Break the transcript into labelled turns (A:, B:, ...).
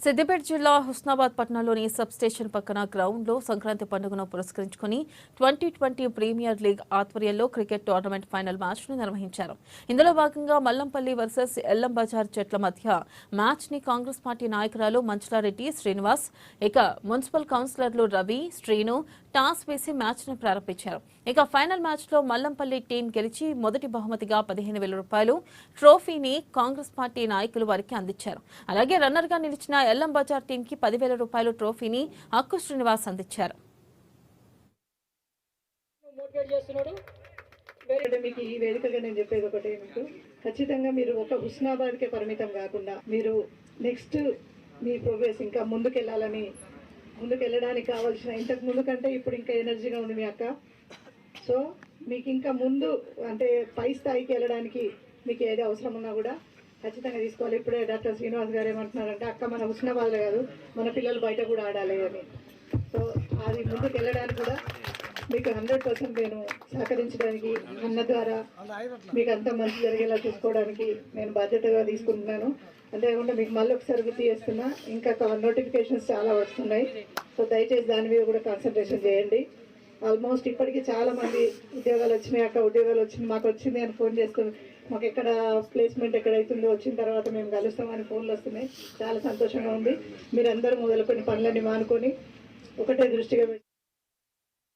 A: సిద్దిపేట జిల్లా హుస్నాబాద్ పట్టణంలోని sub station పక్కన గ్రౌండ్లో సంక్రాంతి పండుగను పురస్కరించుకుని 2020 ప్రీమియర్ లీగ్ ఆధ్వర్యంలో క్రికెట్ టోర్నమెంట్ ఫైనల్ మ్యాచ్ను నిర్వహించారు. ఇందులో భాగంగా మల్లంపల్లి వర్సెస్ ఎల్లం బజార్ జట్ల మధ్య మ్యాచ్ని కాంగ్రెస్ పార్టీ నాయకురాలు మంచులారెడ్డి శ్రీనివాస్, ఇక మున్సిపల్ కౌన్సిలర్లు రవి, శ్రీను టాస్ వేసి మ్యాచ్ను ప్రారంభించారు. ఇక ఫైనల్ మ్యాచ్లో మల్లంపల్లి టీం గెలిచి మొదటి బహుమతిగా 15,000 రూపాయలు ట్రోఫీని కాంగ్రెస్ పార్టీ నాయకులు వారికి అందించారు. అలాగే రన్నర్గా నిలిచిన ఎల్లం బజార్ టీం కి 10,000 రూపాయలు ట్రోఫీని అక్కు శ్రీనివాస్ అందించారు.
B: మీకు ఈ వేదికగా నేను చెప్పేది ఒకటే, మీకు ఖచ్చితంగా మీరు ఒక హుస్నాబాద్కే పరిమితం కాకుండా మీరు నెక్స్ట్ మీ ప్రోగ్రెస్ ఇంకా ముందుకెళ్ళడానికి కావాల్సిన ఇంతకు ముందు కంటే ఇప్పుడు ఇంకా ఎనర్జీగా ఉంది మీ అక్క. సో మీకు ఇంకా ముందు అంటే పై స్థాయికి వెళ్ళడానికి మీకు ఏది అవసరం ఉన్నా కూడా ఖచ్చితంగా తీసుకోవాలి. ఇప్పుడే డాక్టర్ శ్రీనివాస్ గారు ఏమంటున్నారంటే, అక్క మన హుస్నాబాద్లో కాదు మన పిల్లలు బయట కూడా ఆడాలి అని. సో అది ముందుకు వెళ్ళడానికి కూడా మీకు 100% నేను సహకరించడానికి, అన్న ద్వారా మీకు అంతా మంచి జరిగేలా చూసుకోవడానికి నేను బాధ్యతగా తీసుకుంటున్నాను. అంతేకాకుండా మీకు మళ్ళీ ఒకసారి గుర్తు చేస్తున్నా, ఇంకా నోటిఫికేషన్స్ చాలా వస్తున్నాయి. సో దయచేసి దాని మీద కూడా కాన్సన్ట్రేషన్ చేయండి. ఆల్మోస్ట్ ఇప్పటికీ చాలా మంది ఉద్యోగాలు వచ్చినాయి, అక్క ఉద్యోగాలు వచ్చింది, మాకు వచ్చింది అని ఫోన్ చేస్తుంది. మాకు ఎక్కడ ప్లేస్మెంట్ ఎక్కడైతుందో వచ్చిన తర్వాత మేము కలుస్తామని ఫోన్లు వస్తున్నాయి. చాలా సంతోషంగా ఉంది. మీరందరూ మొదలుకొని పనులన్నీ మానుకొని ఒకటే దృష్టిగా